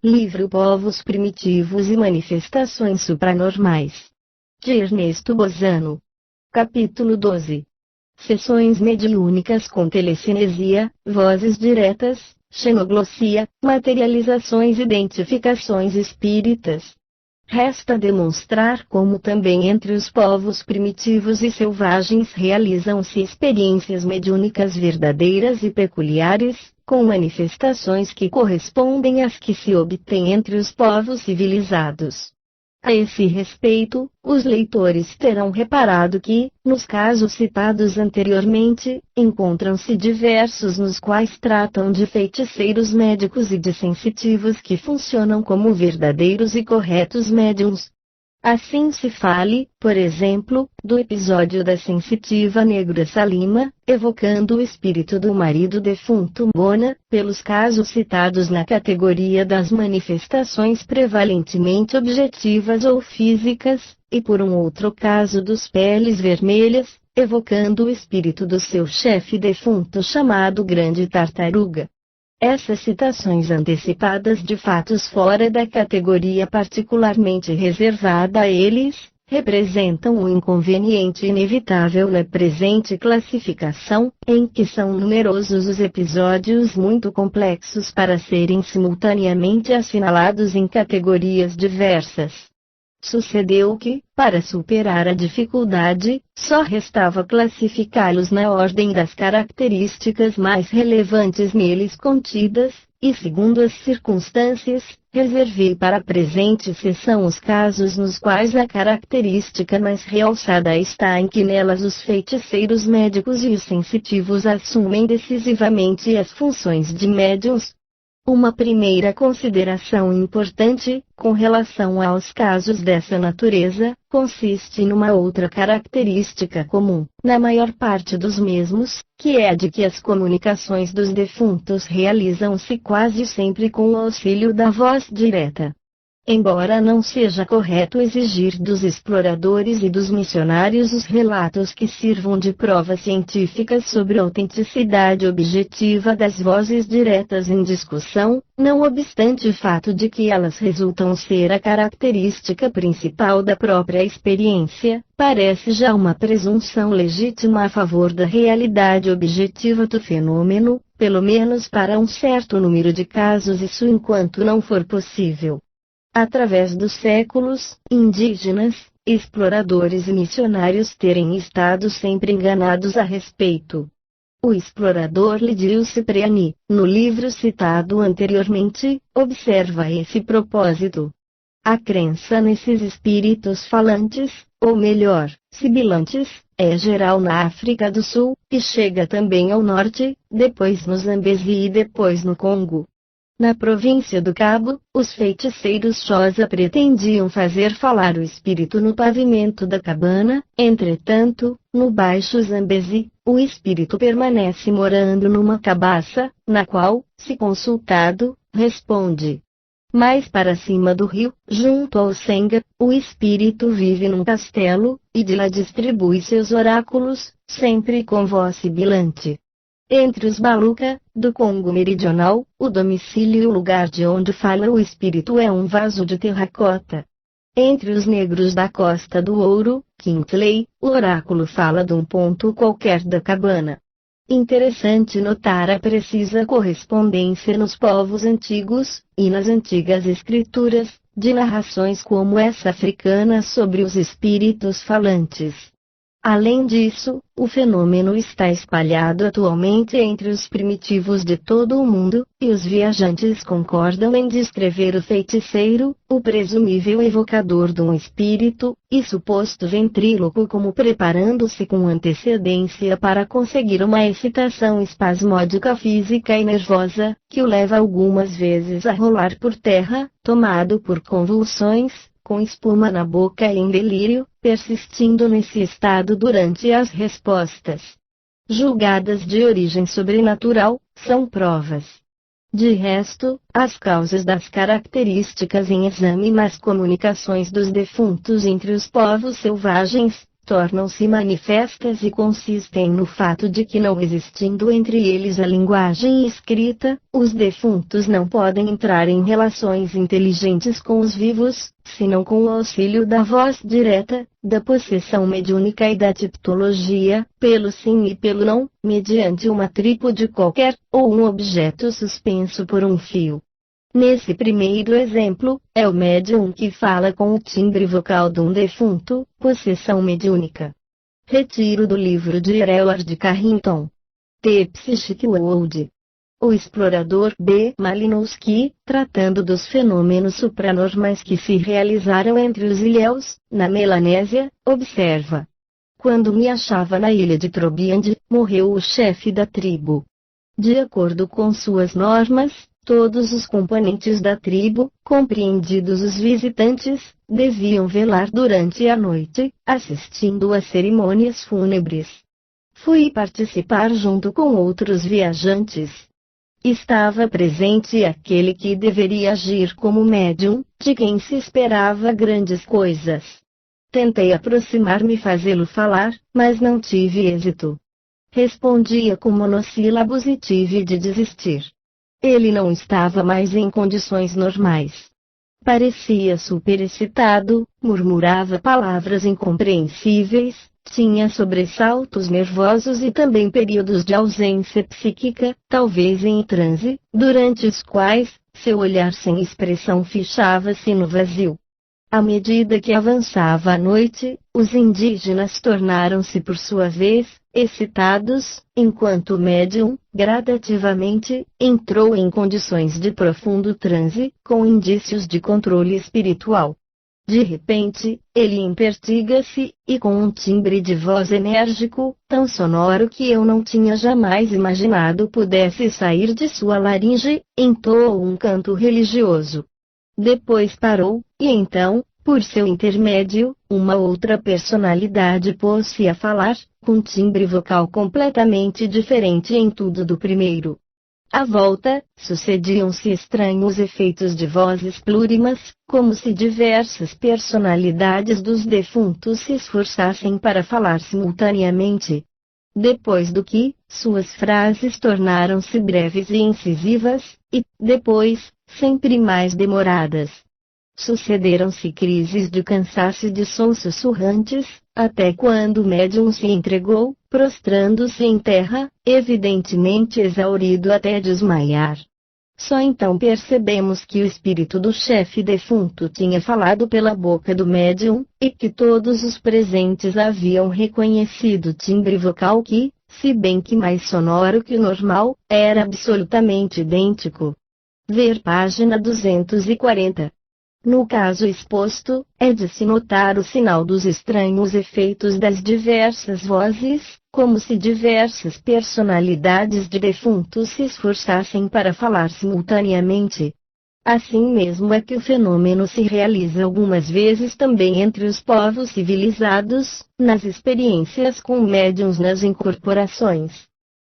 Livro Povos Primitivos e Manifestações Supranormais, de Ernesto Bozano. Capítulo 12. Sessões mediúnicas com telecinesia, vozes diretas, xenoglossia, materializações e identificações espíritas. Resta demonstrar como também entre os povos primitivos e selvagens realizam-se experiências mediúnicas verdadeiras e peculiares, com manifestações que correspondem às que se obtêm entre os povos civilizados. A esse respeito, os leitores terão reparado que, nos casos citados anteriormente, encontram-se diversos nos quais tratam de feiticeiros médicos e de sensitivos que funcionam como verdadeiros e corretos médiuns. Assim se fale, por exemplo, do episódio da sensitiva negra Salima, evocando o espírito do marido defunto Mona, pelos casos citados na categoria das manifestações prevalentemente objetivas ou físicas, e por um outro caso dos peles vermelhas, evocando o espírito do seu chefe defunto chamado Grande Tartaruga. Essas citações antecipadas de fatos fora da categoria particularmente reservada a eles, representam um inconveniente inevitável na presente classificação, em que são numerosos os episódios muito complexos para serem simultaneamente assinalados em categorias diversas. Sucedeu que, para superar a dificuldade, só restava classificá-los na ordem das características mais relevantes neles contidas, e segundo as circunstâncias, reservei para a presente sessão os casos nos quais a característica mais realçada está em que nelas os feiticeiros médicos e os sensitivos assumem decisivamente as funções de médiuns. Uma primeira consideração importante, com relação aos casos dessa natureza, consiste numa outra característica comum, na maior parte dos mesmos, que é a de que as comunicações dos defuntos realizam-se quase sempre com o auxílio da voz direta. Embora não seja correto exigir dos exploradores e dos missionários os relatos que sirvam de provas científicas sobre a autenticidade objetiva das vozes diretas em discussão, não obstante o fato de que elas resultam ser a característica principal da própria experiência, parece já uma presunção legítima a favor da realidade objetiva do fenômeno, pelo menos para um certo número de casos, isso enquanto não for possível. Através dos séculos, indígenas, exploradores e missionários terem estado sempre enganados a respeito. O explorador Lídio Cipriani, no livro citado anteriormente, observa esse propósito. A crença nesses espíritos falantes, ou melhor, sibilantes, é geral na África do Sul, e chega também ao norte, depois no Zambezi e depois no Congo. Na província do Cabo, os feiticeiros Xhosa pretendiam fazer falar o espírito no pavimento da cabana, entretanto, no Baixo Zambezi, o espírito permanece morando numa cabaça, na qual, se consultado, responde. Mais para cima do rio, junto ao Senga, o espírito vive num castelo, e de lá distribui seus oráculos, sempre com voz sibilante. Entre os Baluca, do Congo Meridional, o domicílio e o lugar de onde fala o espírito é um vaso de terracota. Entre os negros da Costa do Ouro, Kintley, o oráculo fala de um ponto qualquer da cabana. Interessante notar a precisa correspondência nos povos antigos, e nas antigas escrituras, de narrações como essa africana sobre os espíritos falantes. Além disso, o fenômeno está espalhado atualmente entre os primitivos de todo o mundo, e os viajantes concordam em descrever o feiticeiro, o presumível evocador de um espírito, e suposto ventríloco como preparando-se com antecedência para conseguir uma excitação espasmódica física e nervosa, que o leva algumas vezes a rolar por terra, tomado por convulsões, com espuma na boca e em delírio, persistindo nesse estado durante as respostas julgadas de origem sobrenatural, são provas. De resto, as causas das características em exame nas comunicações dos defuntos entre os povos selvagens, tornam-se manifestas e consistem no fato de que, não existindo entre eles a linguagem escrita, os defuntos não podem entrar em relações inteligentes com os vivos, senão com o auxílio da voz direta, da possessão mediúnica e da tipologia, pelo sim e pelo não, mediante uma trípode qualquer, ou um objeto suspenso por um fio. Nesse primeiro exemplo, é o médium que fala com o timbre vocal de um defunto, possessão mediúnica. Retiro do livro de Ereward Carrington. The Psychic World. O explorador B. Malinowski, tratando dos fenômenos supranormais que se realizaram entre os ilhéus, na Melanésia, observa. Quando me achava na ilha de Trobriand, morreu o chefe da tribo. De acordo com suas normas, todos os componentes da tribo, compreendidos os visitantes, deviam velar durante a noite, assistindo a cerimônias fúnebres. Fui participar junto com outros viajantes. Estava presente aquele que deveria agir como médium, de quem se esperava grandes coisas. Tentei aproximar-me e fazê-lo falar, mas não tive êxito. Respondia com monossílabos e tive de desistir. Ele não estava mais em condições normais. Parecia superexcitado, murmurava palavras incompreensíveis, tinha sobressaltos nervosos e também períodos de ausência psíquica, talvez em transe, durante os quais, seu olhar sem expressão fichava-se no vazio. À medida que avançava a noite, os indígenas tornaram-se por sua vez, excitados, enquanto o médium, gradativamente, entrou em condições de profundo transe, com indícios de controle espiritual. De repente, ele impertiga-se, e com um timbre de voz enérgico, tão sonoro que eu não tinha jamais imaginado pudesse sair de sua laringe, entoou um canto religioso. Depois parou, e então, por seu intermédio, uma outra personalidade pôs-se a falar, com timbre vocal completamente diferente em tudo do primeiro. À volta, sucediam-se estranhos efeitos de vozes plurimas, como se diversas personalidades dos defuntos se esforçassem para falar simultaneamente. Depois do que, suas frases tornaram-se breves e incisivas, e, depois, sempre mais demoradas. Sucederam-se crises de cansaço e de sons sussurrantes, até quando o médium se entregou, prostrando-se em terra, evidentemente exaurido até desmaiar. Só então percebemos que o espírito do chefe defunto tinha falado pela boca do médium, e que todos os presentes haviam reconhecido o timbre vocal que, se bem que mais sonoro que o normal, era absolutamente idêntico. Ver página 240. No caso exposto, é de se notar o sinal dos estranhos efeitos das diversas vozes, como se diversas personalidades de defuntos se esforçassem para falar simultaneamente. Assim mesmo é que o fenômeno se realiza algumas vezes também entre os povos civilizados, nas experiências com médiuns nas incorporações.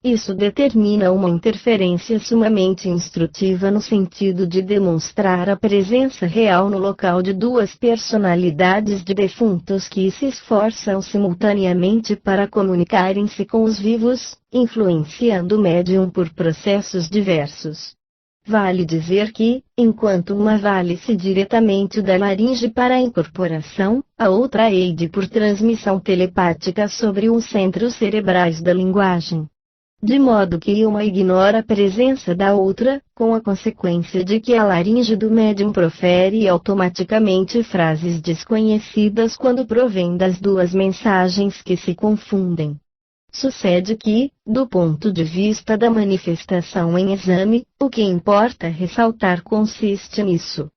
Isso determina uma interferência sumamente instrutiva no sentido de demonstrar a presença real no local de duas personalidades de defuntos que se esforçam simultaneamente para comunicarem-se com os vivos, influenciando o médium por processos diversos. Vale dizer que, enquanto uma vale-se diretamente da laringe para a incorporação, a outra aide por transmissão telepática sobre os centros cerebrais da linguagem. De modo que uma ignora a presença da outra, com a consequência de que a laringe do médium profere automaticamente frases desconhecidas quando provém das duas mensagens que se confundem. Sucede que, do ponto de vista da manifestação em exame, o que importa ressaltar consiste nisso.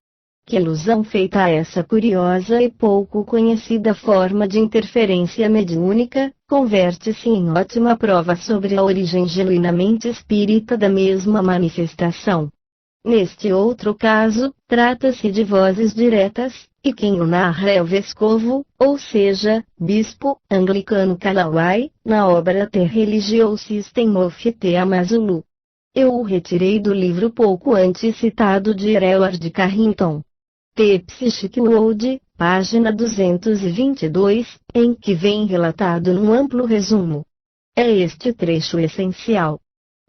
Que ilusão feita a essa curiosa e pouco conhecida forma de interferência mediúnica, converte-se em ótima prova sobre a origem genuinamente espírita da mesma manifestação. Neste outro caso, trata-se de vozes diretas, e quem o narra é o Vescovo, ou seja, bispo, anglicano Kalawai, na obra The Religious System of the Amazulu. Eu o retirei do livro pouco antes citado de Ereward Carrington. The Psychic World, página 222, em que vem relatado num amplo resumo. É este trecho essencial.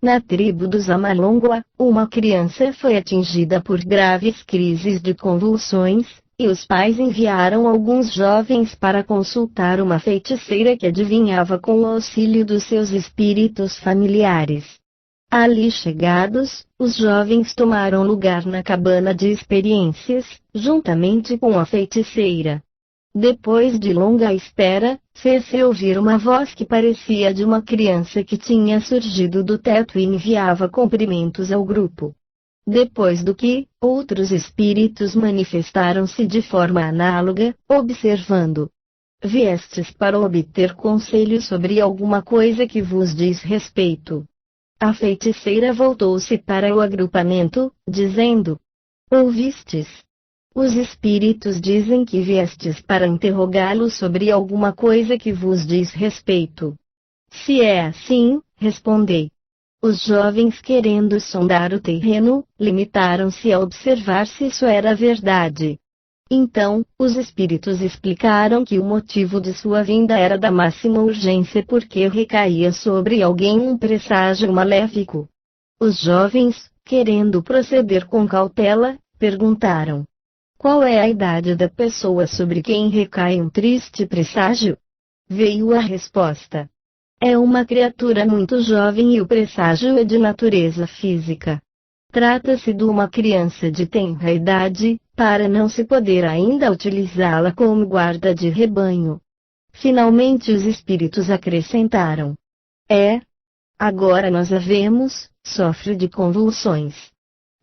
Na tribo dos Amalongua, uma criança foi atingida por graves crises de convulsões, e os pais enviaram alguns jovens para consultar uma feiticeira que adivinhava com o auxílio dos seus espíritos familiares. Ali chegados, os jovens tomaram lugar na cabana de experiências, juntamente com a feiticeira. Depois de longa espera, fez-se ouvir uma voz que parecia de uma criança que tinha surgido do teto e enviava cumprimentos ao grupo. Depois do que, outros espíritos manifestaram-se de forma análoga, observando: viestes para obter conselho sobre alguma coisa que vos diz respeito. A feiticeira voltou-se para o agrupamento, dizendo: ouvistes? Os espíritos dizem que viestes para interrogá-lo sobre alguma coisa que vos diz respeito. Se é assim, respondei. Os jovens, querendo sondar o terreno, limitaram-se a observar se isso era verdade. Então, os espíritos explicaram que o motivo de sua vinda era da máxima urgência porque recaía sobre alguém um presságio maléfico. Os jovens, querendo proceder com cautela, perguntaram: qual é a idade da pessoa sobre quem recai um triste presságio? Veio a resposta: é uma criatura muito jovem e o presságio é de natureza física. Trata-se de uma criança de tenra idade, para não se poder ainda utilizá-la como guarda de rebanho. Finalmente os espíritos acrescentaram: agora nós a vemos, sofre de convulsões.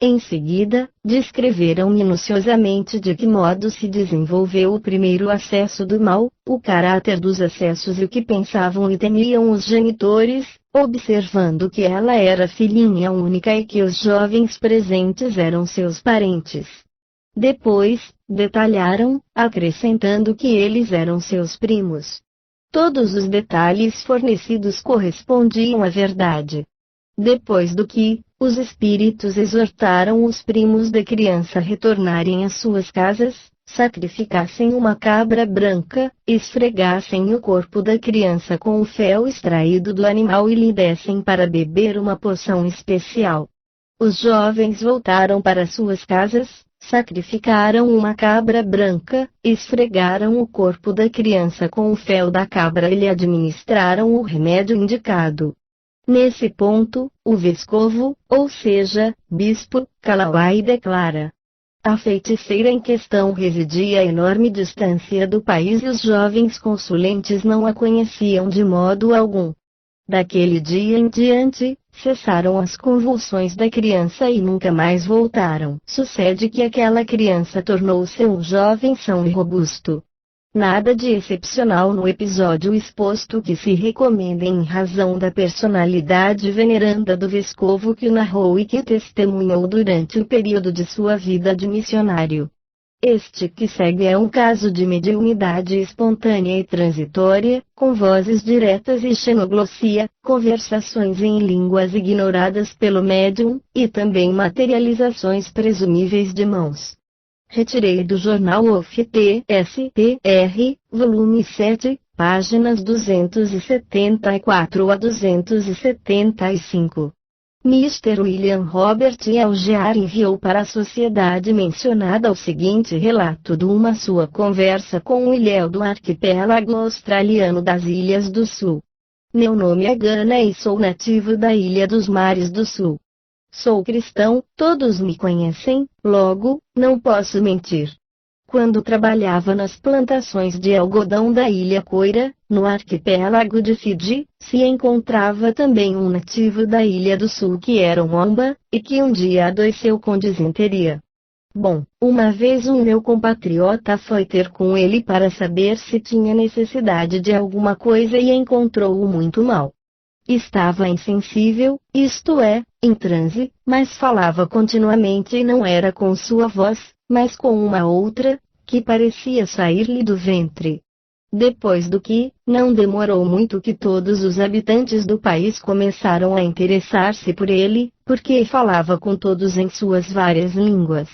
Em seguida, descreveram minuciosamente de que modo se desenvolveu o primeiro acesso do mal, o caráter dos acessos e o que pensavam e temiam os genitores, observando que ela era filhinha única e que os jovens presentes eram seus parentes. Depois, detalharam, acrescentando que eles eram seus primos. Todos os detalhes fornecidos correspondiam à verdade. Depois do que, os espíritos exortaram os primos da criança a retornarem às suas casas, sacrificassem uma cabra branca, esfregassem o corpo da criança com o fel extraído do animal e lhe dessem para beber uma poção especial. Os jovens voltaram para suas casas, sacrificaram uma cabra branca, esfregaram o corpo da criança com o fel da cabra e lhe administraram o remédio indicado. Nesse ponto, o vescovo, ou seja, bispo, Kalawai declara: a feiticeira em questão residia a enorme distância do país e os jovens consulentes não a conheciam de modo algum. Daquele dia em diante, cessaram as convulsões da criança e nunca mais voltaram. Sucede que aquela criança tornou-se um jovem são e robusto. Nada de excepcional no episódio exposto que se recomenda em razão da personalidade veneranda do vescovo que o narrou e que testemunhou durante o período de sua vida de missionário. Este que segue é um caso de mediunidade espontânea e transitória, com vozes diretas e xenoglossia, conversações em línguas ignoradas pelo médium, e também materializações presumíveis de mãos. Retirei do jornal OFT-SPR, volume 7, páginas 274 a 275. Mr. William Robert Algear enviou para a sociedade mencionada o seguinte relato de uma sua conversa com um ilhéu do arquipélago australiano das Ilhas do Sul. Meu nome é Gana e sou nativo da Ilha dos Mares do Sul. Sou cristão, todos me conhecem, logo, não posso mentir. Quando trabalhava nas plantações de algodão da Ilha Coira, no arquipélago de Fiji, se encontrava também um nativo da Ilha do Sul que era um Omba, e que um dia adoeceu com disenteria. Bom, uma vez um meu compatriota foi ter com ele para saber se tinha necessidade de alguma coisa e encontrou-o muito mal. Estava insensível, isto é, em transe, mas falava continuamente e não era com sua voz, mas com uma outra, que parecia sair-lhe do ventre. Depois do que, não demorou muito que todos os habitantes do país começaram a interessar-se por ele, porque falava com todos em suas várias línguas.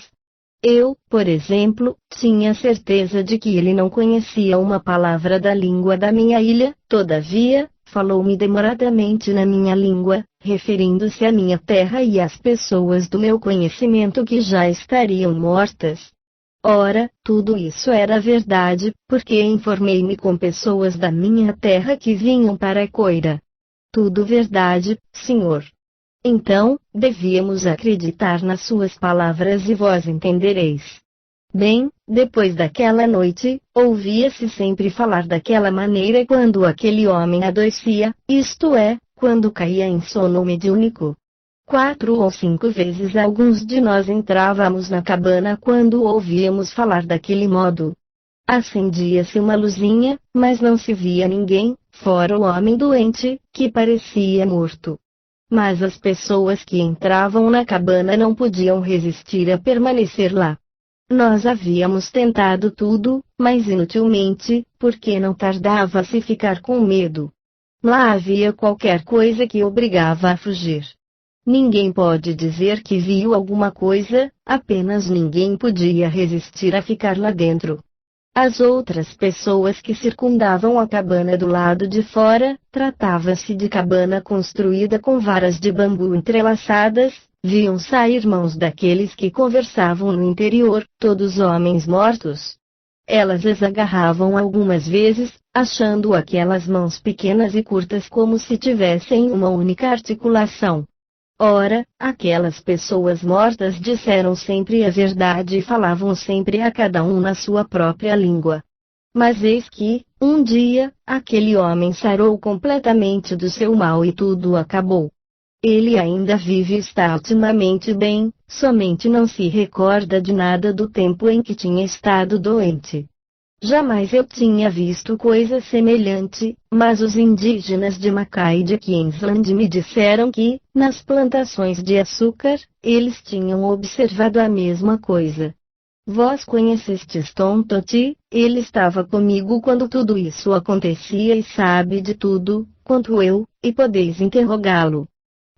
Eu, por exemplo, tinha certeza de que ele não conhecia uma palavra da língua da minha ilha, todavia, falou-me demoradamente na minha língua, referindo-se à minha terra e às pessoas do meu conhecimento que já estariam mortas. Ora, tudo isso era verdade, porque informei-me com pessoas da minha terra que vinham para Coira. Tudo verdade, senhor. Então, devíamos acreditar nas suas palavras e vós entendereis. Bem, depois daquela noite, ouvia-se sempre falar daquela maneira quando aquele homem adoecia, isto é, quando caía em sono mediúnico. 4 ou 5 vezes alguns de nós entrávamos na cabana quando ouvíamos falar daquele modo. Acendia-se uma luzinha, mas não se via ninguém, fora o homem doente, que parecia morto. Mas as pessoas que entravam na cabana não podiam resistir a permanecer lá. Nós havíamos tentado tudo, mas inutilmente, porque não tardava a se ficar com medo. Lá havia qualquer coisa que obrigava a fugir. Ninguém pode dizer que viu alguma coisa, apenas ninguém podia resistir a ficar lá dentro. As outras pessoas que circundavam a cabana do lado de fora, tratava-se de cabana construída com varas de bambu entrelaçadas, viam sair mãos daqueles que conversavam no interior, todos homens mortos. Elas as agarravam algumas vezes, achando aquelas mãos pequenas e curtas como se tivessem uma única articulação. Ora, aquelas pessoas mortas disseram sempre a verdade e falavam sempre a cada um na sua própria língua. Mas eis que, um dia, aquele homem sarou completamente do seu mal e tudo acabou. Ele ainda vive e está otimamente bem, somente não se recorda de nada do tempo em que tinha estado doente. Jamais eu tinha visto coisa semelhante, mas os indígenas de Macai e de Queensland me disseram que, nas plantações de açúcar, eles tinham observado a mesma coisa. Vós conhecestes Tontoti, ele estava comigo quando tudo isso acontecia e sabe de tudo, quanto eu, e podeis interrogá-lo.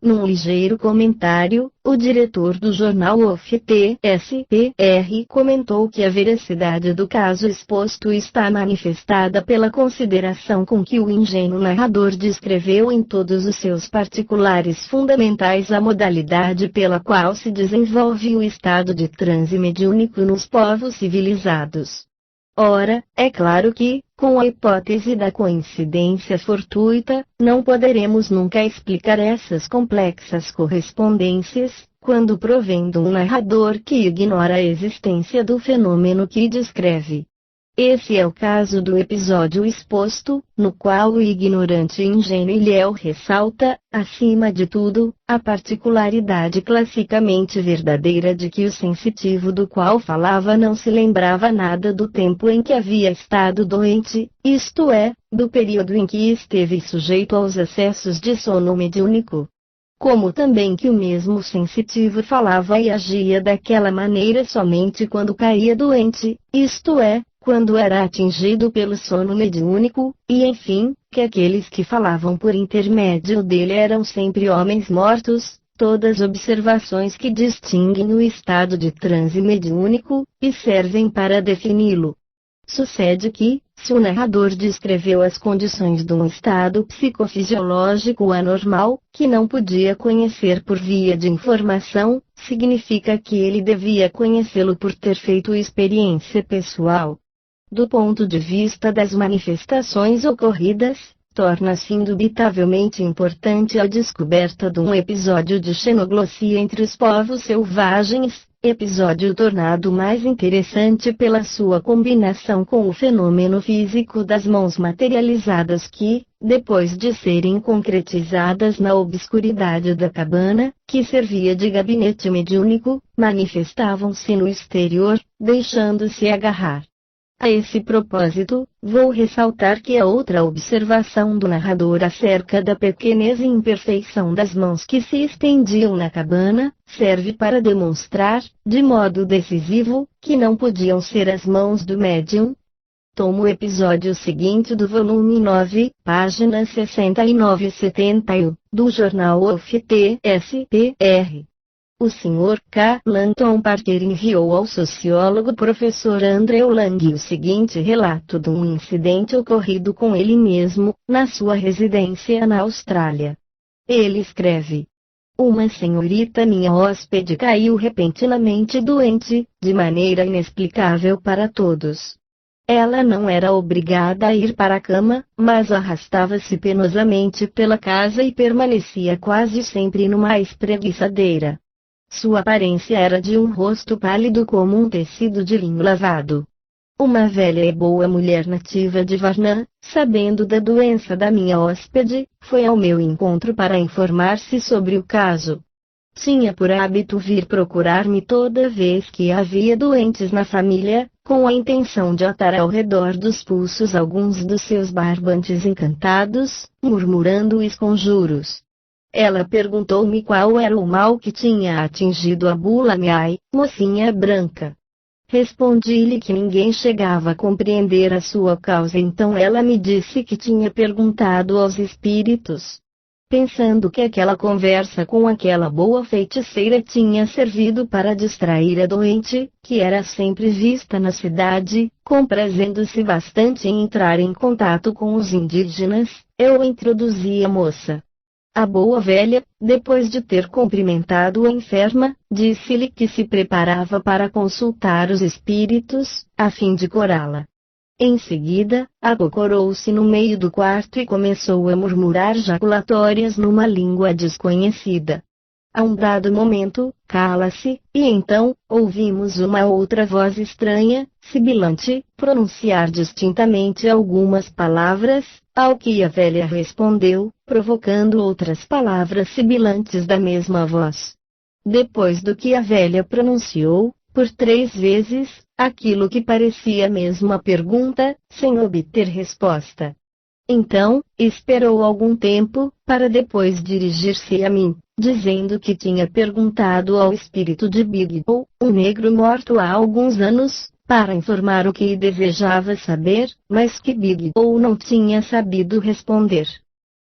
Num ligeiro comentário, o diretor do jornal OFT-SPR comentou que a veracidade do caso exposto está manifestada pela consideração com que o ingênuo narrador descreveu em todos os seus particulares fundamentais a modalidade pela qual se desenvolve o estado de transe mediúnico nos povos civilizados. Ora, é claro que, com a hipótese da coincidência fortuita, não poderemos nunca explicar essas complexas correspondências, quando provém de um narrador que ignora a existência do fenômeno que descreve. Esse é o caso do episódio exposto, no qual o ignorante ingênuo Ilhéu ressalta, acima de tudo, a particularidade classicamente verdadeira de que o sensitivo do qual falava não se lembrava nada do tempo em que havia estado doente, isto é, do período em que esteve sujeito aos acessos de sono mediúnico. Como também que o mesmo sensitivo falava e agia daquela maneira somente quando caía doente, isto é, quando era atingido pelo sono mediúnico, e enfim, que aqueles que falavam por intermédio dele eram sempre homens mortos, todas observações que distinguem o estado de transe mediúnico, e servem para defini-lo. Sucede que, se o narrador descreveu as condições de um estado psicofisiológico anormal, que não podia conhecer por via de informação, significa que ele devia conhecê-lo por ter feito experiência pessoal. Do ponto de vista das manifestações ocorridas, torna-se indubitavelmente importante a descoberta de um episódio de xenoglossia entre os povos selvagens, episódio tornado mais interessante pela sua combinação com o fenômeno físico das mãos materializadas que, depois de serem concretizadas na obscuridade da cabana, que servia de gabinete mediúnico, manifestavam-se no exterior, deixando-se agarrar. A esse propósito, vou ressaltar que a outra observação do narrador acerca da pequenez e imperfeição das mãos que se estendiam na cabana, serve para demonstrar, de modo decisivo, que não podiam ser as mãos do médium. Tomo o episódio seguinte do volume 9, páginas 69 e 71, do jornal OFT-SPR. O Sr. K. Lanton Parker enviou ao sociólogo professor Andrew Lang o seguinte relato de um incidente ocorrido com ele mesmo, na sua residência na Austrália. Ele escreve: uma senhorita minha hóspede caiu repentinamente doente, de maneira inexplicável para todos. Ela não era obrigada a ir para a cama, mas arrastava-se penosamente pela casa e permanecia quase sempre numa espreguiçadeira. Sua aparência era de um rosto pálido como um tecido de linho lavado. Uma velha e boa mulher nativa de Varna, sabendo da doença da minha hóspede, foi ao meu encontro para informar-se sobre o caso. Tinha por hábito vir procurar-me toda vez que havia doentes na família, com a intenção de atar ao redor dos pulsos alguns dos seus barbantes encantados, murmurando os conjuros. Ela perguntou-me qual era o mal que tinha atingido a Bulamiai, mocinha branca. Respondi-lhe que ninguém chegava a compreender a sua causa, então ela me disse que tinha perguntado aos espíritos. Pensando que aquela conversa com aquela boa feiticeira tinha servido para distrair a doente, que era sempre vista na cidade, comprazendo-se bastante em entrar em contato com os indígenas, eu introduzi a moça. A boa velha, depois de ter cumprimentado a enferma, disse-lhe que se preparava para consultar os espíritos, a fim de curá-la. Em seguida, acocorou-se no meio do quarto e começou a murmurar jaculatórias numa língua desconhecida. A um dado momento, cala-se, e então, ouvimos uma outra voz estranha, sibilante, pronunciar distintamente algumas palavras, ao que a velha respondeu, provocando outras palavras sibilantes da mesma voz. Depois do que a velha pronunciou, por 3 vezes, aquilo que parecia mesmo uma pergunta, sem obter resposta. Então, esperou algum tempo, para depois dirigir-se a mim, dizendo que tinha perguntado ao espírito de Big Bull, um negro morto há alguns anos, para informar o que desejava saber, mas que Big Bull não tinha sabido responder.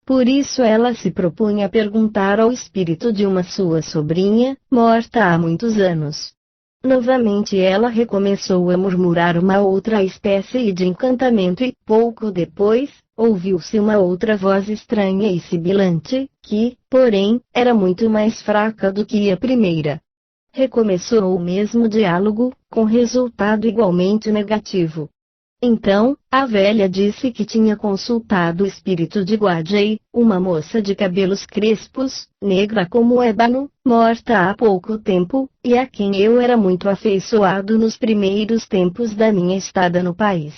Por isso ela se propunha perguntar ao espírito de uma sua sobrinha, morta há muitos anos. Novamente ela recomeçou a murmurar uma outra espécie de encantamento e, pouco depois, ouviu-se uma outra voz estranha e sibilante, que, porém, era muito mais fraca do que a primeira. Recomeçou o mesmo diálogo, com resultado igualmente negativo. Então, a velha disse que tinha consultado o espírito de Guajei, uma moça de cabelos crespos, negra como ébano, morta há pouco tempo, e a quem eu era muito afeiçoado nos primeiros tempos da minha estada no país.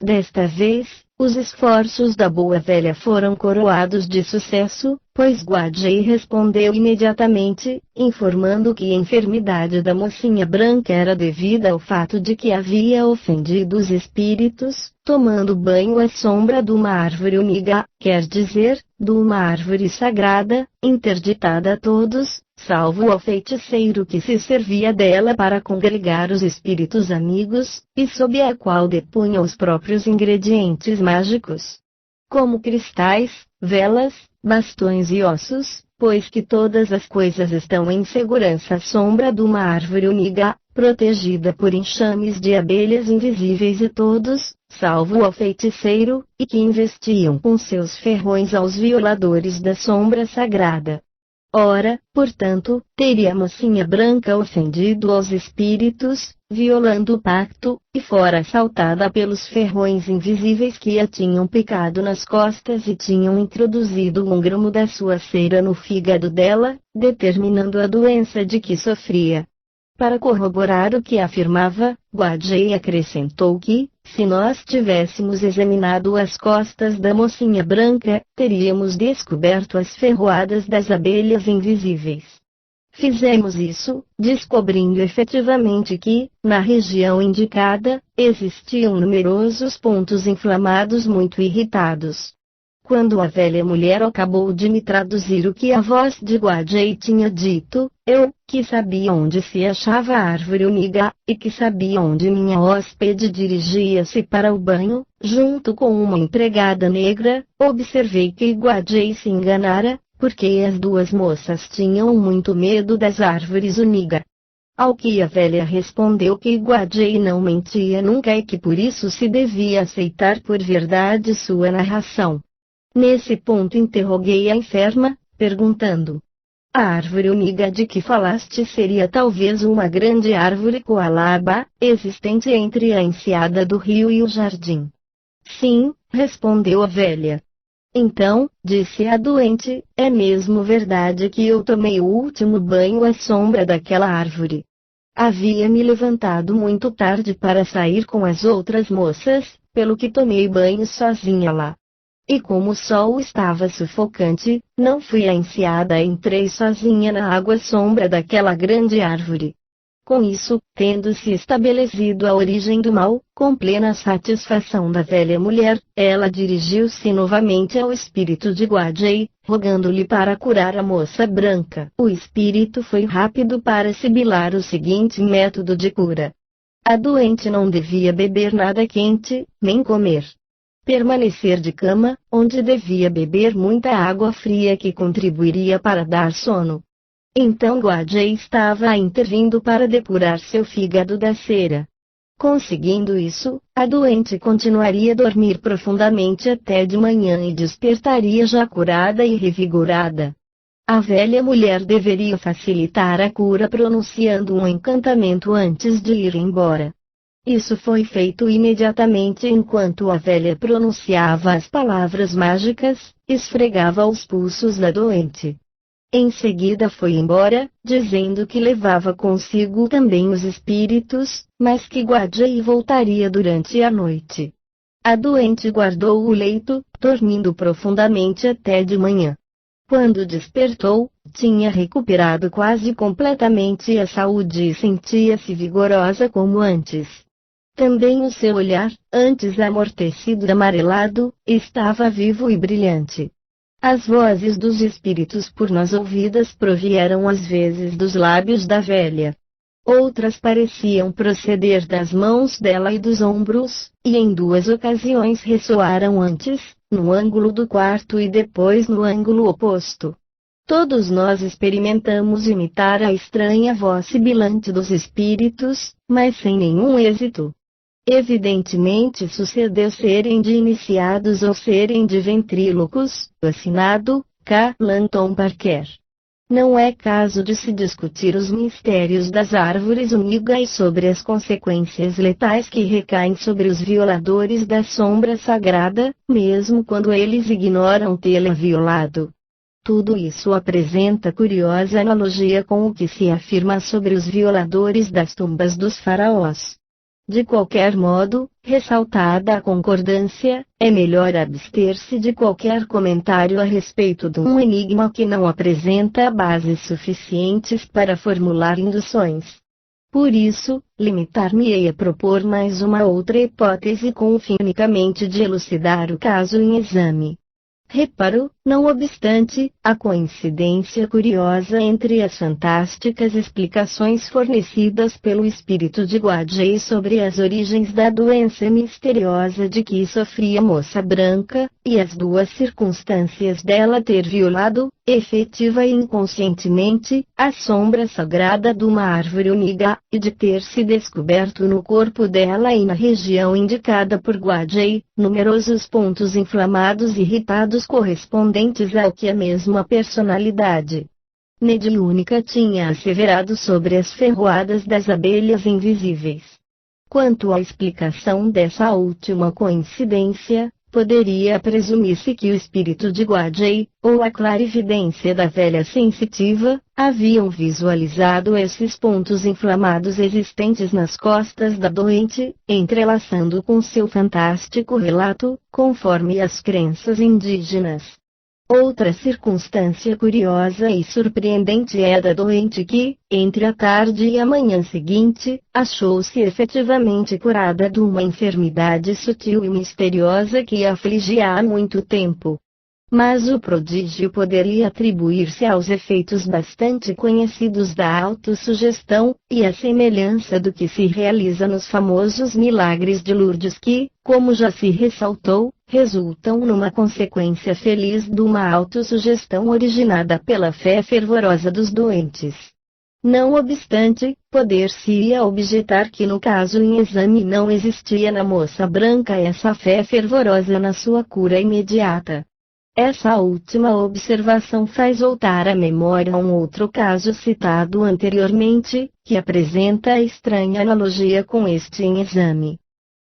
Desta vez, os esforços da boa velha foram coroados de sucesso, pois Guajei respondeu imediatamente, informando que a enfermidade da mocinha branca era devida ao fato de que havia ofendido os espíritos, tomando banho à sombra de uma árvore uniga, quer dizer, de uma árvore sagrada, interditada a todos, salvo ao feiticeiro que se servia dela para congregar os espíritos amigos, e sob a qual depunha os próprios ingredientes mágicos, como cristais, velas, bastões e ossos, pois que todas as coisas estão em segurança à sombra de uma árvore uniga, protegida por enxames de abelhas invisíveis e todos, salvo ao feiticeiro, e que investiam com seus ferrões aos violadores da sombra sagrada. Ora, portanto, teria a mocinha branca ofendido aos espíritos, violando o pacto, e fora assaltada pelos ferrões invisíveis que a tinham picado nas costas e tinham introduzido um gramo da sua cera no fígado dela, determinando a doença de que sofria. Para corroborar o que afirmava, Guajei acrescentou que, se nós tivéssemos examinado as costas da mocinha branca, teríamos descoberto as ferroadas das abelhas invisíveis. Fizemos isso, descobrindo efetivamente que, na região indicada, existiam numerosos pontos inflamados muito irritados. Quando a velha mulher acabou de me traduzir o que a voz de Guajei tinha dito, eu, que sabia onde se achava a árvore uniga, e que sabia onde minha hóspede dirigia-se para o banho, junto com uma empregada negra, observei que Guajei se enganara, porque as duas moças tinham muito medo das árvores uniga. Ao que a velha respondeu que Guajei não mentia nunca e que por isso se devia aceitar por verdade sua narração. Nesse ponto interroguei a enferma, perguntando: a árvore uniga de que falaste seria talvez uma grande árvore coalaba, existente entre a enseada do rio e o jardim? Sim, respondeu a velha. Então, disse a doente, é mesmo verdade que eu tomei o último banho à sombra daquela árvore. Havia me levantado muito tarde para sair com as outras moças, pelo que tomei banho sozinha lá. E como o sol estava sufocante, não fui à enseada e entrei sozinha na água sombra daquela grande árvore. Com isso, tendo-se estabelecido a origem do mal, com plena satisfação da velha mulher, ela dirigiu-se novamente ao espírito de Guajei, rogando-lhe para curar a moça branca. O espírito foi rápido para sibilar o seguinte método de cura. A doente não devia beber nada quente, nem comer. Permanecer de cama, onde devia beber muita água fria que contribuiria para dar sono. Então Guajei estava intervindo para depurar seu fígado da cera. Conseguindo isso, a doente continuaria a dormir profundamente até de manhã e despertaria já curada e revigorada. A velha mulher deveria facilitar a cura pronunciando um encantamento antes de ir embora. Isso foi feito imediatamente enquanto a velha pronunciava as palavras mágicas, esfregava os pulsos da doente. Em seguida foi embora, dizendo que levava consigo também os espíritos, mas que Guajei voltaria durante a noite. A doente guardou o leito, dormindo profundamente até de manhã. Quando despertou, tinha recuperado quase completamente a saúde e sentia-se vigorosa como antes. Também o seu olhar, antes amortecido e amarelado, estava vivo e brilhante. As vozes dos espíritos por nós ouvidas provieram às vezes dos lábios da velha. Outras pareciam proceder das mãos dela e dos ombros, e em 2 ocasiões ressoaram antes, no ângulo do quarto e depois no ângulo oposto. Todos nós experimentamos imitar a estranha voz sibilante dos espíritos, mas sem nenhum êxito. Evidentemente sucedeu serem de iniciados ou serem de ventrílocos, assinado, K. Lanton Parker. Não é caso de se discutir os mistérios das árvores uniga e sobre as consequências letais que recaem sobre os violadores da sombra sagrada, mesmo quando eles ignoram tê-la violado. Tudo isso apresenta curiosa analogia com o que se afirma sobre os violadores das tumbas dos faraós. De qualquer modo, ressaltada a concordância, é melhor abster-se de qualquer comentário a respeito de um enigma que não apresenta bases suficientes para formular induções. Por isso, limitar-me-ei a propor mais uma outra hipótese com o fim unicamente de elucidar o caso em exame. Reparo, não obstante, a coincidência curiosa entre as fantásticas explicações fornecidas pelo espírito de Guajei sobre as origens da doença misteriosa de que sofria a moça branca, e as 2 circunstâncias dela ter violado, efetiva e inconscientemente, a sombra sagrada de uma árvore uniga, e de ter se descoberto no corpo dela e na região indicada por Guajei, numerosos pontos inflamados e irritados correspondentes ao que a mesma personalidade mediúnica tinha asseverado sobre as ferroadas das abelhas invisíveis. Quanto à explicação dessa última coincidência, poderia presumir-se que o espírito de Guajei, ou a clarividência da velha sensitiva, haviam visualizado esses pontos inflamados existentes nas costas da doente, entrelaçando com seu fantástico relato, conforme as crenças indígenas. Outra circunstância curiosa e surpreendente é a da doente que, entre a tarde e a manhã seguinte, achou-se efetivamente curada de uma enfermidade sutil e misteriosa que a afligia há muito tempo. Mas o prodígio poderia atribuir-se aos efeitos bastante conhecidos da autossugestão, e à semelhança do que se realiza nos famosos milagres de Lourdes que, como já se ressaltou, resultam numa consequência feliz de uma autossugestão originada pela fé fervorosa dos doentes. Não obstante, poder-se-ia objetar que no caso em exame não existia na moça branca essa fé fervorosa na sua cura imediata. Essa última observação faz voltar à memória um outro caso citado anteriormente, que apresenta a estranha analogia com este em exame.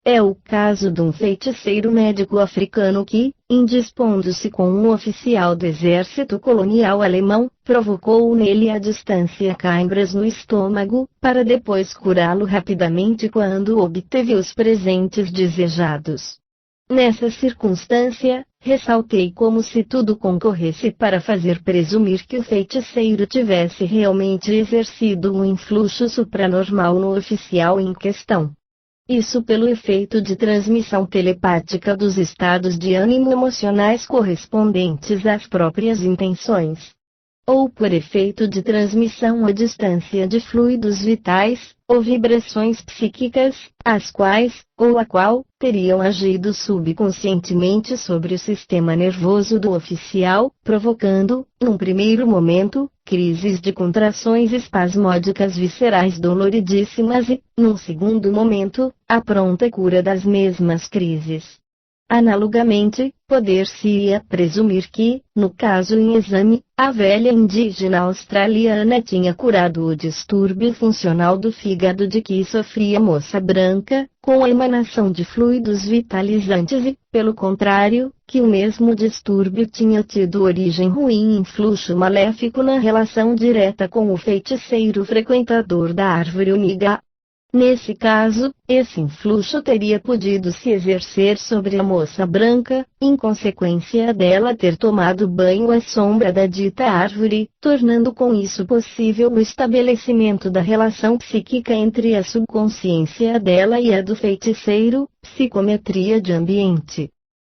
É o caso de um feiticeiro médico africano que, indispondo-se com um oficial do exército colonial alemão, provocou nele à distância câimbras no estômago, para depois curá-lo rapidamente quando obteve os presentes desejados. Nessa circunstância, ressaltei como se tudo concorresse para fazer presumir que o feiticeiro tivesse realmente exercido um influxo supranormal no oficial em questão. Isso pelo efeito de transmissão telepática dos estados de ânimo emocionais correspondentes às próprias intenções. Ou por efeito de transmissão à distância de fluidos vitais, ou vibrações psíquicas, as quais, ou a qual, teriam agido subconscientemente sobre o sistema nervoso do oficial, provocando, num primeiro momento, crises de contrações espasmódicas viscerais doloridíssimas e, num segundo momento, a pronta cura das mesmas crises. Analogamente, poder-se-ia presumir que, no caso em exame, a velha indígena australiana tinha curado o distúrbio funcional do fígado de que sofria a moça branca, com a emanação de fluidos vitalizantes e, pelo contrário, que o mesmo distúrbio tinha tido origem ruim em influxo maléfico na relação direta com o feiticeiro frequentador da árvore uniga. Nesse caso, esse influxo teria podido se exercer sobre a moça branca, em consequência dela ter tomado banho à sombra da dita árvore, tornando com isso possível o estabelecimento da relação psíquica entre a subconsciência dela e a do feiticeiro, psicometria de ambiente.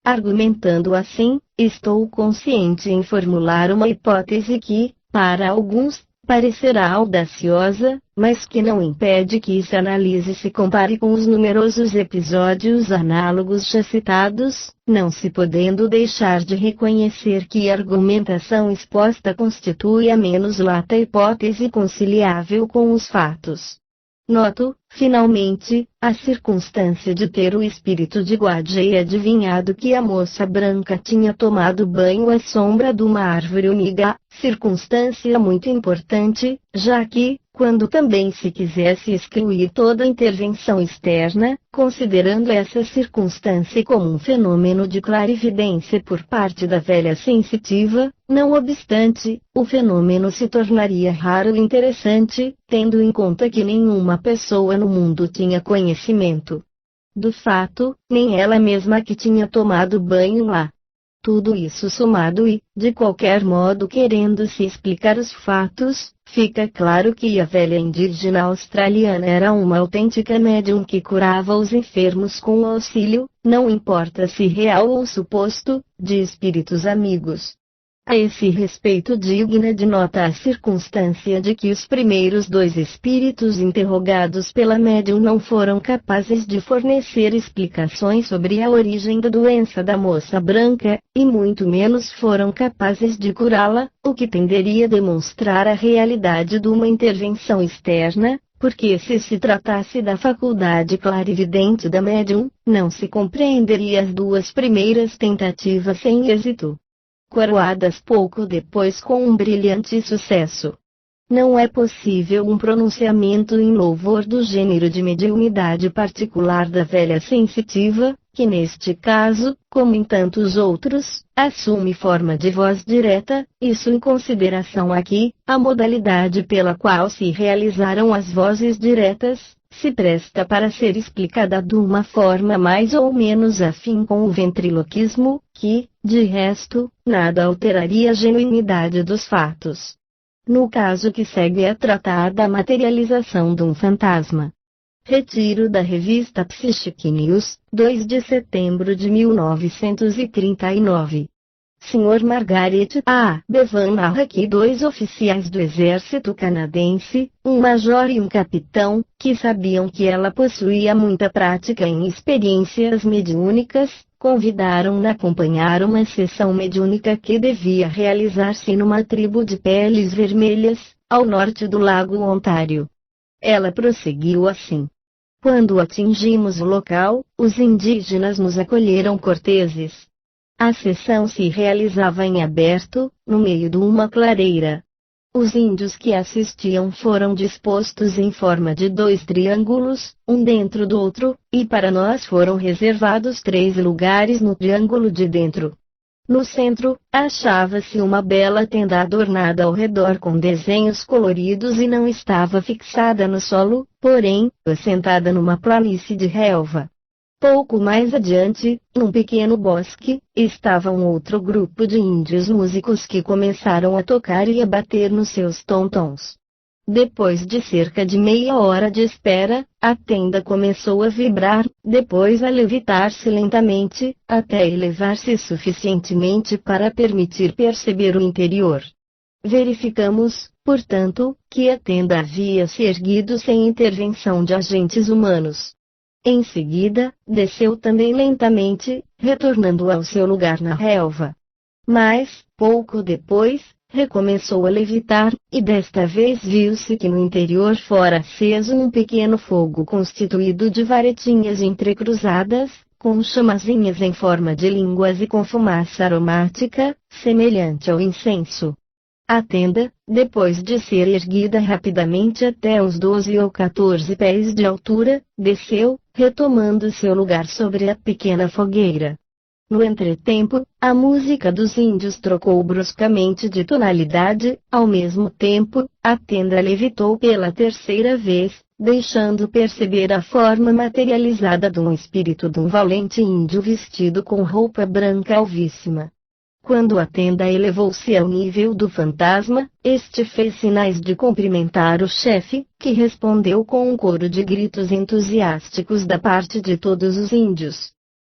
Argumentando assim, estou consciente em formular uma hipótese que, para alguns, parecerá audaciosa, mas que não impede que essa análise se compare com os numerosos episódios análogos já citados, não se podendo deixar de reconhecer que a argumentação exposta constitui a menos lata hipótese conciliável com os fatos. Noto, finalmente, a circunstância de ter o espírito de Guadjei adivinhado que a moça branca tinha tomado banho à sombra de uma árvore uniga, circunstância muito importante, já que, quando também se quisesse excluir toda intervenção externa, considerando essa circunstância como um fenômeno de clarividência por parte da velha sensitiva, não obstante, o fenômeno se tornaria raro e interessante, tendo em conta que nenhuma pessoa no mundo tinha conhecimento do fato, nem ela mesma que tinha tomado banho lá. Tudo isso somado e, de qualquer modo querendo se explicar os fatos, fica claro que a velha indígena australiana era uma autêntica médium que curava os enfermos com o auxílio, não importa se real ou suposto, de espíritos amigos. A esse respeito digna de nota a circunstância de que os primeiros dois espíritos interrogados pela médium não foram capazes de fornecer explicações sobre a origem da doença da moça branca, e muito menos foram capazes de curá-la, o que tenderia a demonstrar a realidade de uma intervenção externa, porque se tratasse da faculdade clarividente da médium, não se compreenderia as duas primeiras tentativas sem êxito, coroadas pouco depois com um brilhante sucesso. Não é possível um pronunciamento em louvor do gênero de mediunidade particular da velha sensitiva, que neste caso, como em tantos outros, assume forma de voz direta, isso em consideração aqui, a modalidade pela qual se realizaram as vozes diretas, se presta para ser explicada de uma forma mais ou menos afim com o ventriloquismo, que, de resto, nada alteraria a genuinidade dos fatos. No caso que segue é tratar da materialização de um fantasma. Retiro da revista Psychic News, 2 de setembro de 1939. Sr. Margaret A. Bevan narra que 2 oficiais do exército canadense, um major e um capitão, que sabiam que ela possuía muita prática em experiências mediúnicas, convidaram-na a acompanhar uma sessão mediúnica que devia realizar-se numa tribo de peles vermelhas, ao norte do Lago Ontário. Ela prosseguiu assim. Quando atingimos o local, os indígenas nos acolheram corteses. A sessão se realizava em aberto, no meio de uma clareira. Os índios que assistiam foram dispostos em forma de 2 triângulos, um dentro do outro, e para nós foram reservados 3 lugares no triângulo de dentro. No centro, achava-se uma bela tenda adornada ao redor com desenhos coloridos e não estava fixada no solo, porém, assentada numa planície de relva. Pouco mais adiante, num pequeno bosque, estava um outro grupo de índios músicos que começaram a tocar e a bater nos seus tontons. Depois de cerca de meia hora de espera, a tenda começou a vibrar, depois a levitar-se lentamente, até elevar-se suficientemente para permitir perceber o interior. Verificamos, portanto, que a tenda havia se erguido sem intervenção de agentes humanos. Em seguida, desceu também lentamente, retornando ao seu lugar na relva. Mas, pouco depois, recomeçou a levitar, e desta vez viu-se que no interior fora aceso um pequeno fogo constituído de varetinhas entrecruzadas, com chamazinhas em forma de línguas e com fumaça aromática, semelhante ao incenso. A tenda, depois de ser erguida rapidamente até uns 12 ou 14 pés de altura, desceu, retomando seu lugar sobre a pequena fogueira. No entretempo, a música dos índios trocou bruscamente de tonalidade, ao mesmo tempo, a tenda levitou pela 3ª vez, deixando perceber a forma materializada de um espírito de um valente índio vestido com roupa branca alvíssima. Quando a tenda elevou-se ao nível do fantasma, este fez sinais de cumprimentar o chefe, que respondeu com um coro de gritos entusiásticos da parte de todos os índios.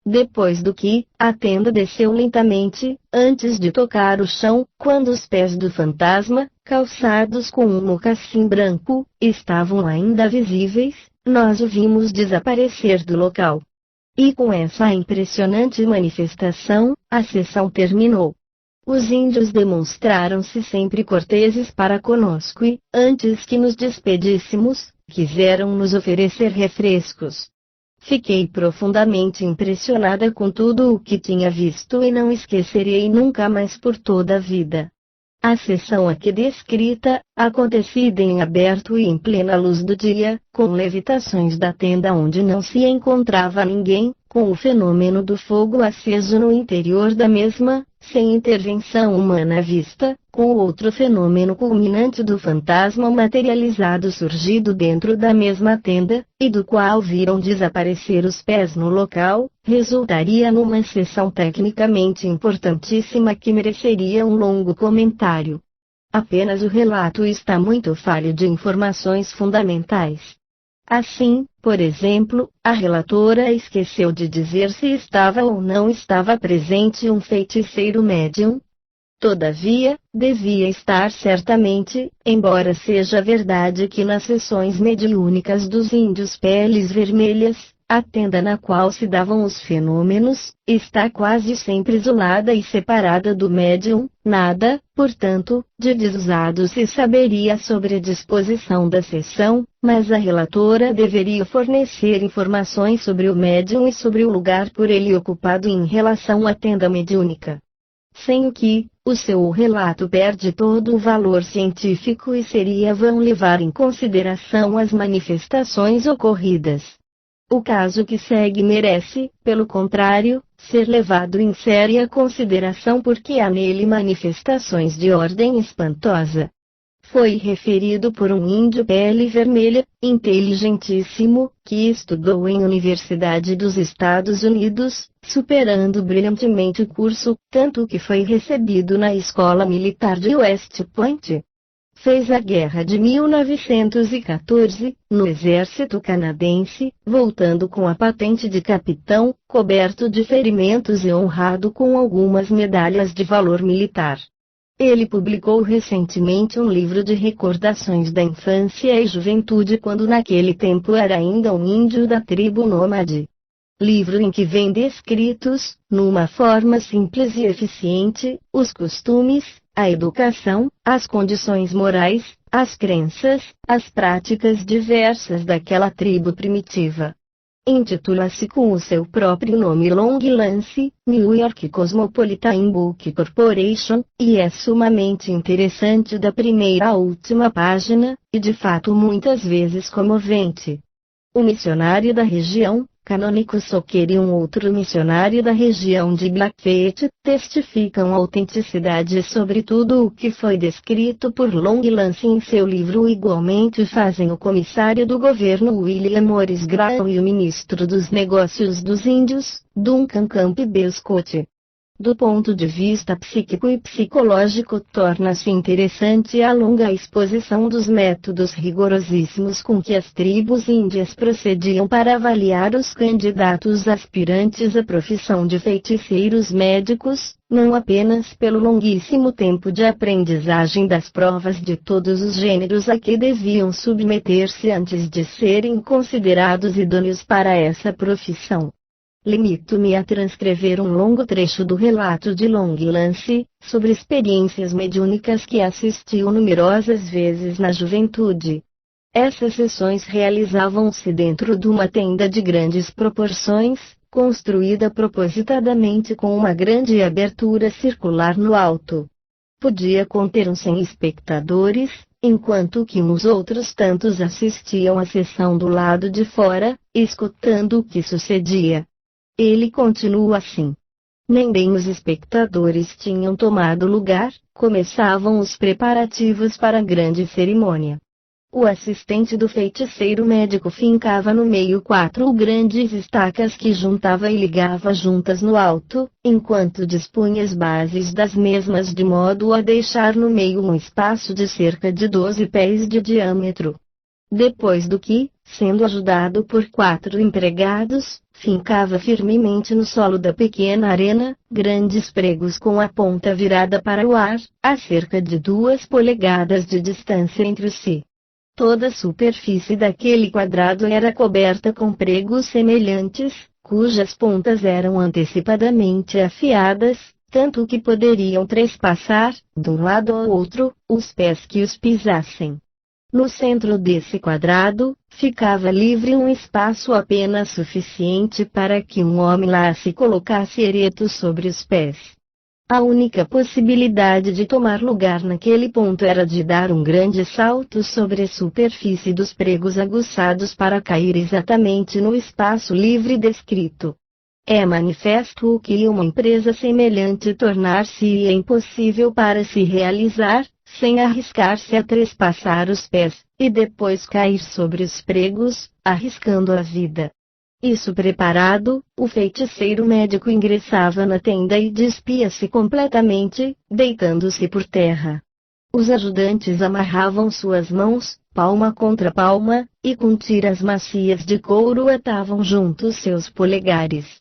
Depois do que, a tenda desceu lentamente, antes de tocar o chão, quando os pés do fantasma, calçados com um mocassim branco, estavam ainda visíveis, nós o vimos desaparecer do local. E com essa impressionante manifestação, a sessão terminou. Os índios demonstraram-se sempre corteses para conosco e, antes que nos despedíssemos, quiseram nos oferecer refrescos. Fiquei profundamente impressionada com tudo o que tinha visto e não esquecerei nunca mais por toda a vida. A sessão aqui descrita, acontecida em aberto e em plena luz do dia, com levitações da tenda onde não se encontrava ninguém, com o fenômeno do fogo aceso no interior da mesma, sem intervenção humana vista, com o outro fenômeno culminante do fantasma materializado surgido dentro da mesma tenda, e do qual viram desaparecer os pés no local, resultaria numa sessão tecnicamente importantíssima que mereceria um longo comentário. Apenas o relato está muito falho de informações fundamentais. Assim, por exemplo, a relatora esqueceu de dizer se estava ou não estava presente um feiticeiro médium. Todavia, devia estar certamente, embora seja verdade que nas sessões mediúnicas dos índios peles vermelhas, a tenda na qual se davam os fenômenos, está quase sempre isolada e separada do médium, nada, portanto, de desusado se saberia sobre a disposição da sessão, mas a relatora deveria fornecer informações sobre o médium e sobre o lugar por ele ocupado em relação à tenda mediúnica. Sem o que, o seu relato perde todo o valor científico e seria vão levar em consideração as manifestações ocorridas. O caso que segue merece, pelo contrário, ser levado em séria consideração porque há nele manifestações de ordem espantosa. Foi referido por um índio pele vermelha, inteligentíssimo, que estudou em Universidade dos Estados Unidos, superando brilhantemente o curso, tanto que foi recebido na Escola Militar de West Point. fez a guerra de 1914, no exército canadense, voltando com a patente de capitão, coberto de ferimentos e honrado com algumas medalhas de valor militar. Ele publicou recentemente um livro de recordações da infância e juventude quando naquele tempo era ainda um índio da tribo nômade. Livro em que vêm descritos, numa forma simples e eficiente, os costumes, a educação, as condições morais, as crenças, as práticas diversas daquela tribo primitiva. Intitula-se com o seu próprio nome Long Lance, New York Cosmopolitan Book Corporation, e é sumamente interessante da primeira à última página, e de fato muitas vezes comovente. O missionário da região, Canônico Soqueira e um outro missionário da região de Blackfeet, testificam a autenticidade sobre tudo o que foi descrito por Long Lance em seu livro. Igualmente fazem o comissário do governo William Morris Graham e o ministro dos negócios dos índios, Duncan Campbell Scott. Do ponto de vista psíquico e psicológico, torna-se interessante a longa exposição dos métodos rigorosíssimos com que as tribos índias procediam para avaliar os candidatos aspirantes à profissão de feiticeiros médicos, não apenas pelo longuíssimo tempo de aprendizagem das provas de todos os gêneros a que deviam submeter-se antes de serem considerados idôneos para essa profissão. Limito-me a transcrever um longo trecho do relato de Long Lance, sobre experiências mediúnicas que assistiu numerosas vezes na juventude. Essas sessões realizavam-se dentro de uma tenda de grandes proporções, construída propositadamente com uma grande abertura circular no alto. Podia conter uns 100 espectadores, enquanto que uns outros tantos assistiam à sessão do lado de fora, escutando o que sucedia. Ele continua assim. Nem bem os espectadores tinham tomado lugar, começavam os preparativos para a grande cerimônia. O assistente do feiticeiro médico fincava no meio 4 grandes estacas que juntava e ligava juntas no alto, enquanto dispunha as bases das mesmas de modo a deixar no meio um espaço de cerca de 12 pés de diâmetro. Depois do que, sendo ajudado por 4 empregados, fincava firmemente no solo da pequena arena, grandes pregos com a ponta virada para o ar, a cerca de 2 polegadas de distância entre si. Toda a superfície daquele quadrado era coberta com pregos semelhantes, cujas pontas eram antecipadamente afiadas, tanto que poderiam trespassar, de um lado ao outro, os pés que os pisassem. No centro desse quadrado, ficava livre um espaço apenas suficiente para que um homem lá se colocasse ereto sobre os pés. A única possibilidade de tomar lugar naquele ponto era de dar um grande salto sobre a superfície dos pregos aguçados para cair exatamente no espaço livre descrito. É manifesto que uma empresa semelhante tornar-se-ia impossível para se realizar, sem arriscar-se a trespassar os pés, e depois cair sobre os pregos, arriscando a vida. Isso preparado, o feiticeiro médico ingressava na tenda e despia-se completamente, deitando-se por terra. Os ajudantes amarravam suas mãos, palma contra palma, e com tiras macias de couro atavam juntos seus polegares.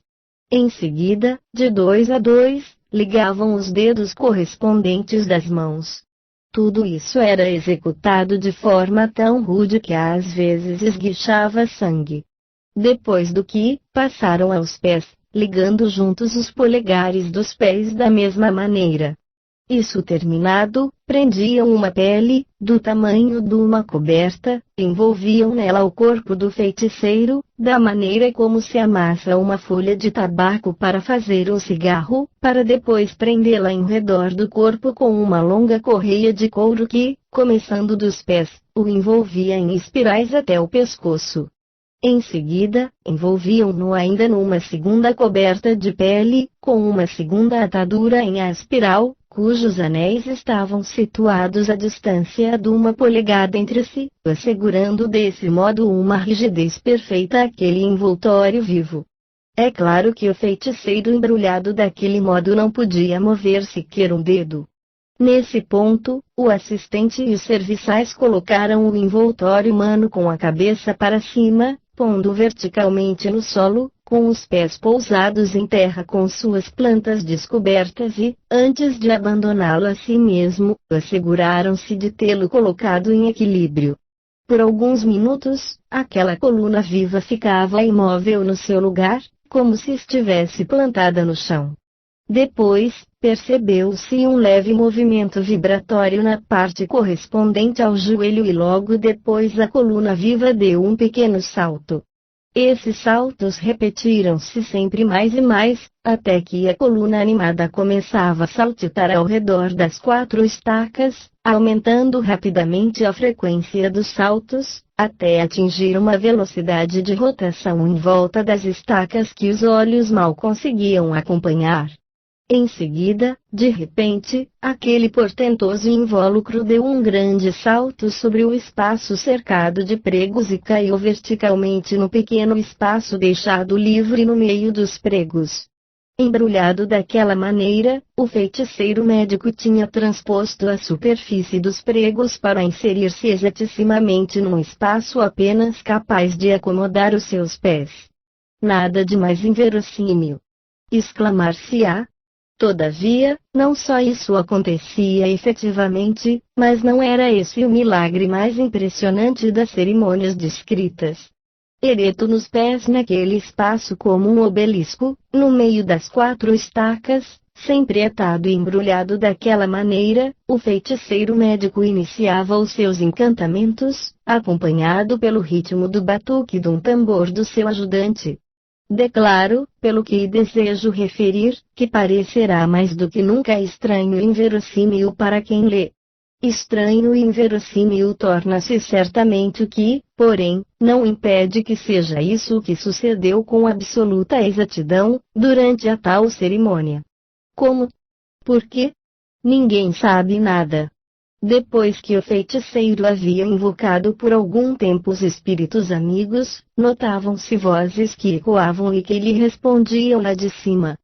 Em seguida, de 2 a 2, ligavam os dedos correspondentes das mãos. Tudo isso era executado de forma tão rude que às vezes esguichava sangue. Depois do que, passaram aos pés, ligando juntos os polegares dos pés da mesma maneira. Isso terminado, prendiam uma pele, do tamanho de uma coberta, envolviam nela o corpo do feiticeiro, da maneira como se amassa uma folha de tabaco para fazer um cigarro, para depois prendê-la em redor do corpo com uma longa correia de couro que, começando dos pés, o envolvia em espirais até o pescoço. Em seguida, envolviam-no ainda numa segunda coberta de pele, com uma segunda atadura em espiral, cujos anéis estavam situados à distância de 1 polegada entre si, assegurando desse modo uma rigidez perfeita àquele envoltório vivo. É claro que o feiticeiro embrulhado daquele modo não podia mover sequer um dedo. Nesse ponto, o assistente e os serviçais colocaram o envoltório humano com a cabeça para cima, pondo verticalmente no solo, com os pés pousados em terra com suas plantas descobertas e, antes de abandoná-lo a si mesmo, asseguraram-se de tê-lo colocado em equilíbrio. Por alguns minutos, aquela coluna viva ficava imóvel no seu lugar, como se estivesse plantada no chão. Depois, percebeu-se um leve movimento vibratório na parte correspondente ao joelho e logo depois a coluna viva deu um pequeno salto. Esses saltos repetiram-se sempre mais e mais, até que a coluna animada começava a saltitar ao redor das 4 estacas, aumentando rapidamente a frequência dos saltos, até atingir uma velocidade de rotação em volta das estacas que os olhos mal conseguiam acompanhar. Em seguida, de repente, aquele portentoso invólucro deu um grande salto sobre o espaço cercado de pregos e caiu verticalmente no pequeno espaço deixado livre no meio dos pregos. Embrulhado daquela maneira, o feiticeiro médico tinha transposto a superfície dos pregos para inserir-se exatissimamente num espaço apenas capaz de acomodar os seus pés. Nada de mais inverossímil. Exclamar-se-á. Todavia, não só isso acontecia efetivamente, mas não era esse o milagre mais impressionante das cerimônias descritas. Ereto nos pés naquele espaço como um obelisco, no meio das 4 estacas, sempre atado e embrulhado daquela maneira, o feiticeiro médico iniciava os seus encantamentos, acompanhado pelo ritmo do batuque de um tambor do seu ajudante. Declaro, pelo que desejo referir, que parecerá mais do que nunca estranho e inverossímil para quem lê. Estranho e inverossímil torna-se certamente o que, porém, não impede que seja isso o que sucedeu com absoluta exatidão, durante a tal cerimônia. Como? Por quê? Ninguém sabe nada. Depois que o feiticeiro havia invocado por algum tempo os espíritos amigos, notavam-se vozes que ecoavam e que lhe respondiam lá de cima.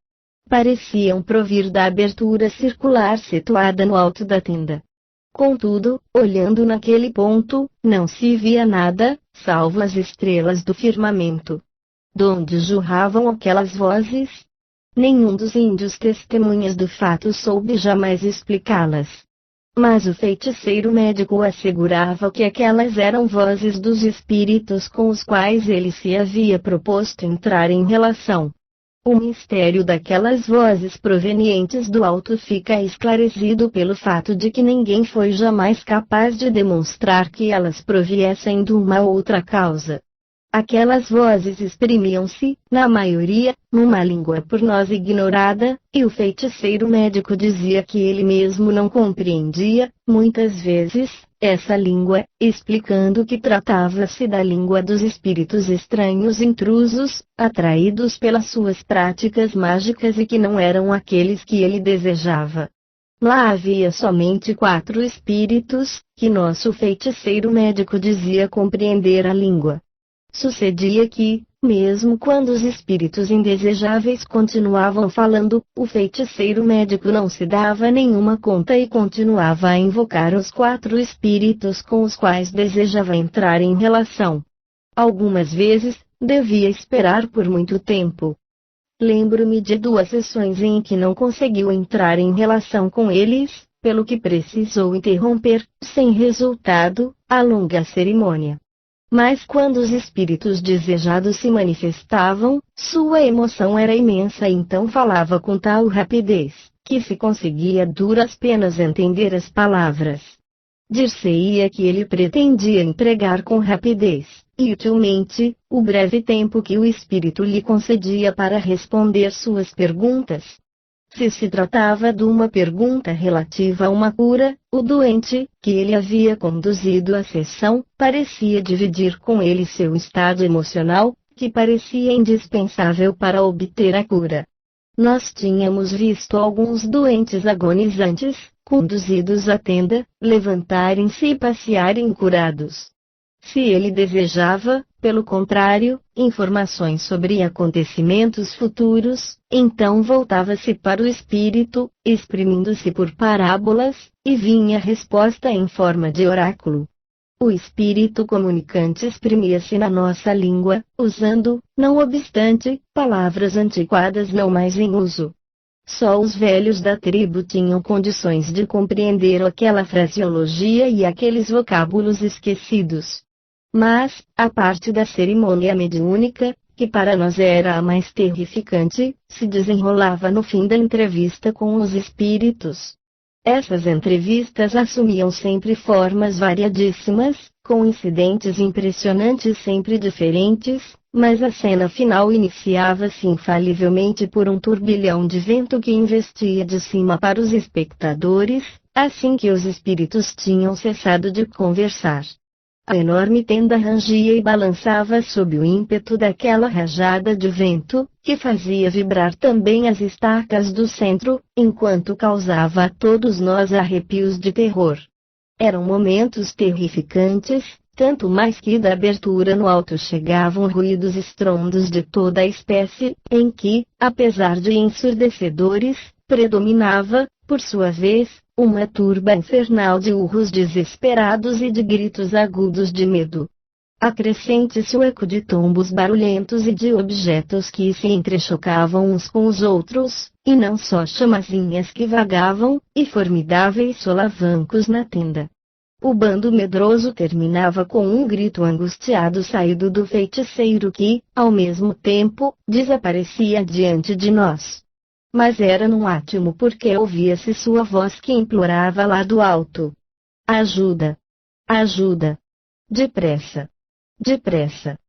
Pareciam provir da abertura circular situada no alto da tenda. Contudo, olhando naquele ponto, não se via nada, salvo as estrelas do firmamento. Donde jorravam aquelas vozes? Nenhum dos índios testemunhas do fato soube jamais explicá-las. Mas o feiticeiro médico assegurava que aquelas eram vozes dos espíritos com os quais ele se havia proposto entrar em relação. O mistério daquelas vozes provenientes do alto fica esclarecido pelo fato de que ninguém foi jamais capaz de demonstrar que elas proviessem de uma outra causa. Aquelas vozes exprimiam-se, na maioria, numa língua por nós ignorada, e o feiticeiro médico dizia que ele mesmo não compreendia, muitas vezes, essa língua, explicando que tratava-se da língua dos espíritos estranhos intrusos, atraídos pelas suas práticas mágicas e que não eram aqueles que ele desejava. Lá havia somente 4 espíritos, que nosso feiticeiro médico dizia compreender a língua. Sucedia que, mesmo quando os espíritos indesejáveis continuavam falando, o feiticeiro médico não se dava nenhuma conta e continuava a invocar os 4 espíritos com os quais desejava entrar em relação. Algumas vezes, devia esperar por muito tempo. Lembro-me de 2 sessões em que não conseguiu entrar em relação com eles, pelo que precisou interromper, sem resultado, a longa cerimônia. Mas quando os espíritos desejados se manifestavam, sua emoção era imensa e então falava com tal rapidez, que se conseguia a duras penas entender as palavras. Dir-se-ia que ele pretendia empregar com rapidez, e utilmente, o breve tempo que o espírito lhe concedia para responder suas perguntas. Se tratava de uma pergunta relativa a uma cura, o doente, que ele havia conduzido à sessão, parecia dividir com ele seu estado emocional, que parecia indispensável para obter a cura. Nós tínhamos visto alguns doentes agonizantes, conduzidos à tenda, levantarem-se e passearem curados. Se ele desejava, pelo contrário, informações sobre acontecimentos futuros, então voltava-se para o espírito, exprimindo-se por parábolas, e vinha a resposta em forma de oráculo. O espírito comunicante exprimia-se na nossa língua, usando, não obstante, palavras antiquadas não mais em uso. Só os velhos da tribo tinham condições de compreender aquela fraseologia e aqueles vocábulos esquecidos. Mas, a parte da cerimônia mediúnica, que para nós era a mais terrificante, se desenrolava no fim da entrevista com os espíritos. Essas entrevistas assumiam sempre formas variadíssimas, com incidentes impressionantes sempre diferentes, mas a cena final iniciava-se infalivelmente por um turbilhão de vento que investia de cima para os espectadores, assim que os espíritos tinham cessado de conversar. A enorme tenda rangia e balançava sob o ímpeto daquela rajada de vento, que fazia vibrar também as estacas do centro, enquanto causava a todos nós arrepios de terror. Eram momentos terrificantes, tanto mais que da abertura no alto chegavam ruídos estrondos de toda a espécie, em que, apesar de ensurdecedores, predominava, por sua vez, uma turba infernal de urros desesperados e de gritos agudos de medo. Acrescente-se o eco de tombos barulhentos e de objetos que se entrechocavam uns com os outros, e não só chamazinhas que vagavam, e formidáveis solavancos na tenda. O bando medroso terminava com um grito angustiado saído do feiticeiro que, ao mesmo tempo, desaparecia diante de nós. Mas era num átimo porque ouvia-se sua voz que implorava lá do alto. Ajuda! Ajuda! Depressa! Depressa!